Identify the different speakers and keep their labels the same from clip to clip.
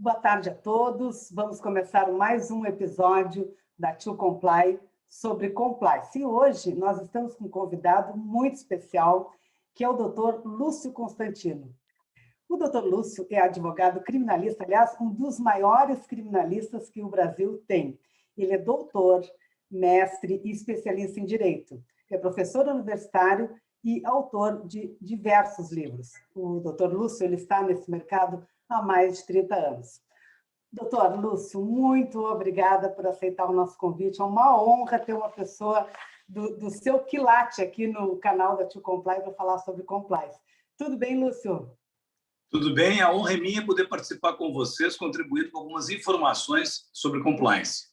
Speaker 1: Boa tarde a todos. Vamos começar mais um episódio da To Comply sobre compliance. E hoje nós estamos com um convidado muito especial, que é o Dr. Lúcio Constantino. O Dr. Lúcio é advogado criminalista, aliás, um dos maiores criminalistas que o Brasil tem. Ele é doutor, mestre e especialista em direito. É professor universitário e autor de diversos livros. O Dr. Lúcio ele está nesse mercado há mais de 30 anos. Doutor Lúcio, muito obrigada por aceitar o nosso convite. É uma honra ter uma pessoa do seu quilate aqui no canal da To Comply para falar sobre compliance. Tudo bem, Lúcio?
Speaker 2: Tudo bem, a honra é minha poder participar com vocês, contribuindo com algumas informações sobre compliance.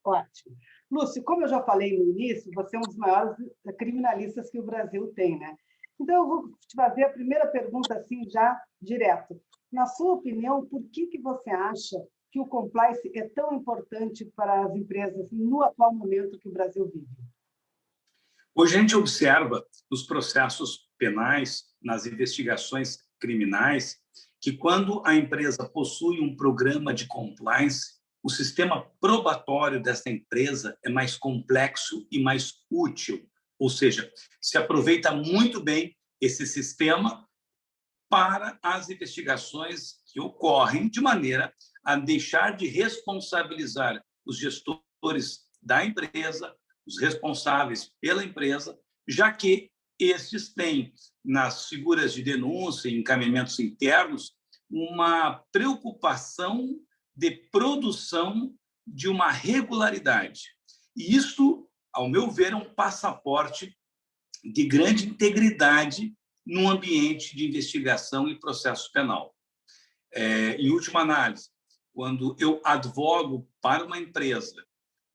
Speaker 1: Ótimo. Lúcio, como eu já falei no início, você é um dos maiores criminalistas que o Brasil tem, né? Então, eu vou te fazer a primeira pergunta, assim, já direto. Na sua opinião, por que você acha que o compliance é tão importante para as empresas no atual momento que o Brasil vive?
Speaker 2: Hoje a gente observa nos processos penais, nas investigações criminais, que quando a empresa possui um programa de compliance, o sistema probatório dessa empresa é mais complexo e mais útil, ou seja, se aproveita muito bem esse sistema para as investigações que ocorrem, de maneira a deixar de responsabilizar os gestores da empresa, os responsáveis pela empresa, já que estes têm, nas figuras de denúncia e encaminhamentos internos, uma preocupação de produção de uma regularidade. E isso, ao meu ver, é um passaporte de grande integridade no ambiente de investigação e processo penal. Em última análise, quando eu advogo para uma empresa,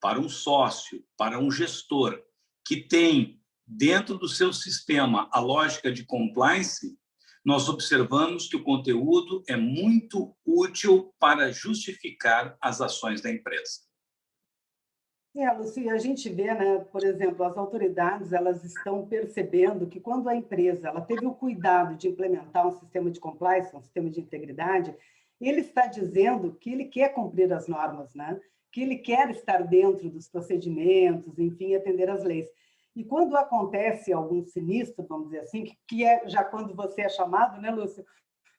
Speaker 2: para um sócio, para um gestor que tem dentro do seu sistema a lógica de compliance, nós observamos que o conteúdo é muito útil para justificar as ações da empresa.
Speaker 1: Lúcio, a gente vê, né, por exemplo, as autoridades elas estão percebendo que quando a empresa ela teve o cuidado de implementar um sistema de compliance, um sistema de integridade, ele está dizendo que ele quer cumprir as normas, né? Que ele quer estar dentro dos procedimentos, enfim, atender às leis. E quando acontece algum sinistro, vamos dizer assim, que é já quando você é chamado, né, Lúcio?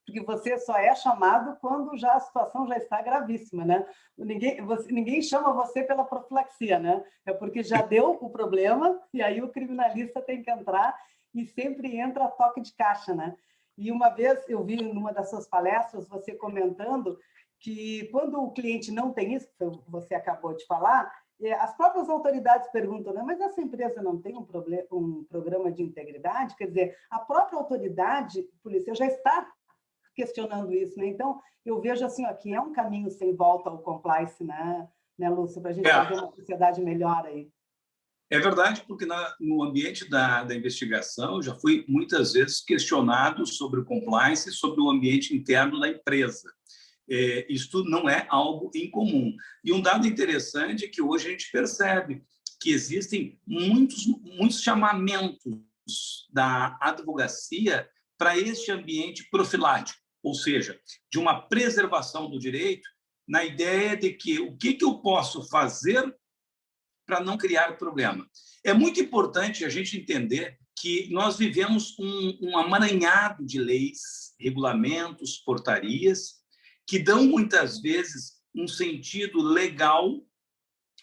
Speaker 1: Porque você só é chamado quando já a situação já está gravíssima, né? Ninguém chama você pela profilaxia, né? É porque já deu o problema e aí o criminalista tem que entrar e sempre entra a toque de caixa, né? E uma vez eu vi numa das suas palestras você comentando que quando o cliente não tem isso, que você acabou de falar, as próprias autoridades perguntam, né? Mas essa empresa não tem um programa de integridade? Quer dizer, a própria autoridade policial já está questionando isso, né? Então, eu vejo assim, ó, que é um caminho sem volta ao compliance, né, Lúcio, para a gente fazer uma sociedade melhor aí.
Speaker 2: É verdade, porque no ambiente da investigação, eu já fui muitas vezes questionado sobre o compliance, sobre o ambiente interno da empresa. Isto não é algo incomum. E um dado interessante é que hoje a gente percebe que existem muitos chamamentos da advocacia para este ambiente profilático, ou seja, de uma preservação do direito, na ideia de que o que eu posso fazer para não criar problema. É muito importante a gente entender que nós vivemos um amaranhado de leis, regulamentos, portarias, que dão, muitas vezes, um sentido legal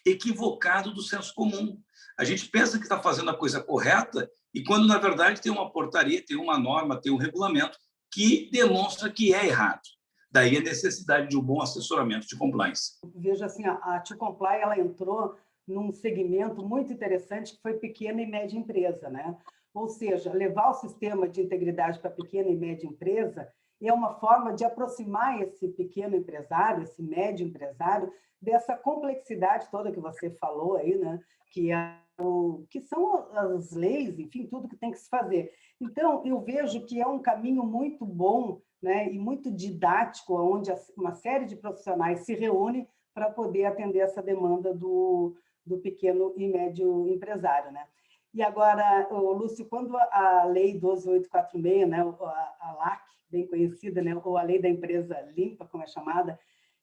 Speaker 2: equivocado do senso comum. A gente pensa que está fazendo a coisa correta e quando, na verdade, tem uma portaria, tem uma norma, tem um regulamento que demonstra que é errado. Daí a necessidade de um bom assessoramento de compliance.
Speaker 1: Veja assim, a To Comply ela entrou num segmento muito interessante que foi pequena e média empresa, né? Ou seja, levar o sistema de integridade para pequena e média empresa é uma forma de aproximar esse pequeno empresário, esse médio empresário, dessa complexidade toda que você falou aí, né? Que são as leis, enfim, tudo que tem que se fazer. Então, eu vejo que é um caminho muito bom, né, e muito didático, onde uma série de profissionais se reúne para poder atender essa demanda do pequeno e médio empresário, né? E agora, Lúcio, quando a Lei 12.846, né, a LAC, bem conhecida, né, ou a Lei da Empresa Limpa, como é chamada,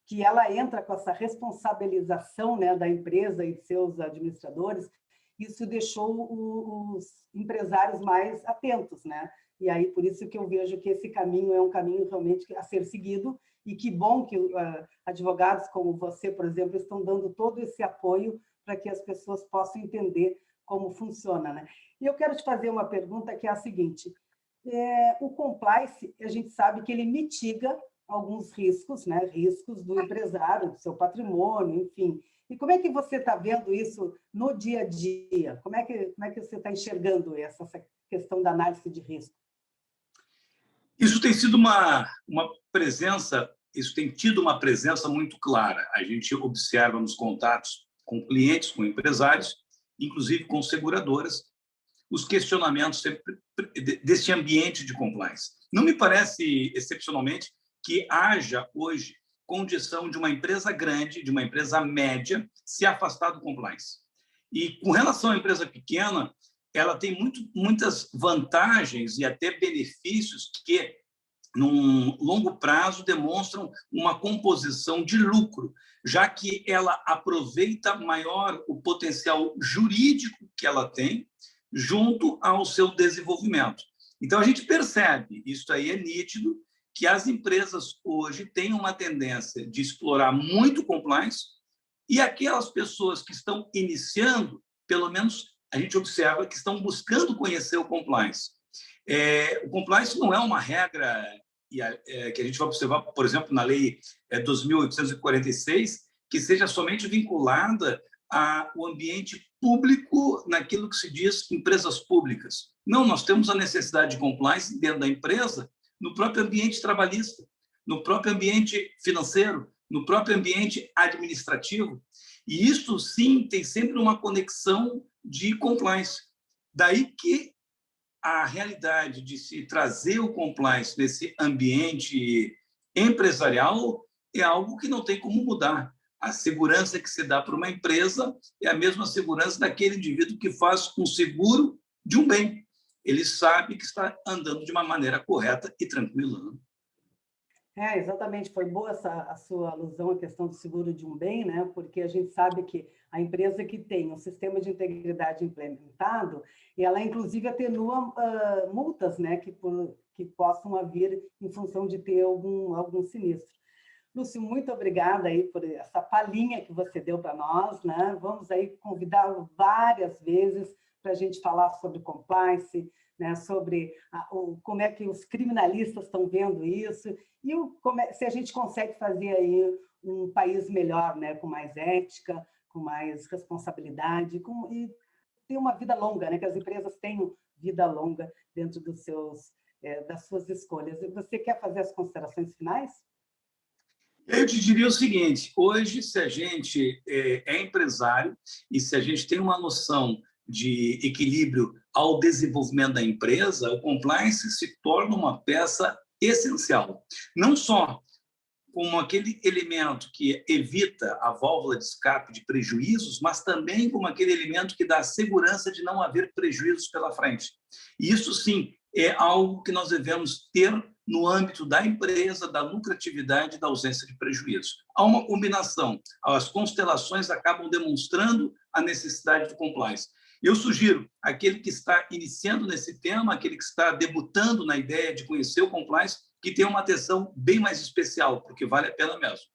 Speaker 1: que ela entra com essa responsabilização, né, da empresa e de seus administradores. Isso deixou os empresários mais atentos, né? E aí, por isso que eu vejo que esse caminho é um caminho realmente a ser seguido, e que bom que advogados como você, por exemplo, estão dando todo esse apoio para que as pessoas possam entender como funciona, né? E eu quero te fazer uma pergunta que é a seguinte: o compliance, a gente sabe que ele mitiga alguns riscos, né? Riscos do empresário, do seu patrimônio, enfim. E como é que você está vendo isso no dia a dia? Como é que você está enxergando essa questão da análise de risco?
Speaker 2: Isso tem sido uma presença, isso tem tido uma presença muito clara. A gente observa nos contatos com clientes, com empresários, inclusive com seguradoras, os questionamentos sempre desse ambiente de compliance. Não me parece, excepcionalmente, que haja hoje condição de uma empresa grande, de uma empresa média, se afastar do compliance. E, com relação à empresa pequena, ela tem muitas vantagens e até benefícios que, num longo prazo, demonstram uma composição de lucro, já que ela aproveita maior o potencial jurídico que ela tem junto ao seu desenvolvimento. Então, a gente percebe, isso aí é nítido, que as empresas hoje têm uma tendência de explorar muito compliance, e aquelas pessoas que estão iniciando, pelo menos a gente observa que estão buscando conhecer o compliance. O compliance não é uma regra que a gente vai observar, por exemplo, na Lei 2.846, que seja somente vinculada ao ambiente público, naquilo que se diz empresas públicas. Não, nós temos a necessidade de compliance dentro da empresa, no próprio ambiente trabalhista, no próprio ambiente financeiro, no próprio ambiente administrativo. E isso, sim, tem sempre uma conexão de compliance. Daí que a realidade de se trazer o compliance nesse ambiente empresarial é algo que não tem como mudar. A segurança que se dá para uma empresa é a mesma segurança daquele indivíduo que faz um seguro de um bem. Ele sabe que está andando de uma maneira correta e tranquila.
Speaker 1: Exatamente, foi boa a sua alusão à questão do seguro de um bem, né? Porque a gente sabe que a empresa que tem um sistema de integridade implementado, ela inclusive atenua multas, né? Que possam vir em função de ter algum sinistro. Lúcio, muito obrigada aí por essa palhinha que você deu para nós, né? Vamos aí convidá-lo várias vezes para a gente falar sobre compliance, né? Sobre como é que os criminalistas estão vendo isso e se a gente consegue fazer aí um país melhor, né? Com mais ética, com mais responsabilidade, e ter uma vida longa, né? Que as empresas tenham vida longa dentro das suas escolhas. Você quer fazer as considerações finais?
Speaker 2: Eu te diria o seguinte: hoje, se a gente é empresário e se a gente tem uma noção de equilíbrio ao desenvolvimento da empresa, o compliance se torna uma peça essencial. Não só como aquele elemento que evita a válvula de escape de prejuízos, mas também como aquele elemento que dá a segurança de não haver prejuízos pela frente. E isso, sim, é algo que nós devemos ter no âmbito da empresa, da lucratividade e da ausência de prejuízo. Há uma combinação. As constelações acabam demonstrando a necessidade do compliance. Eu sugiro aquele que está iniciando nesse tema, aquele que está debutando na ideia de conhecer o compliance, que tenha uma atenção bem mais especial, porque vale a pena mesmo.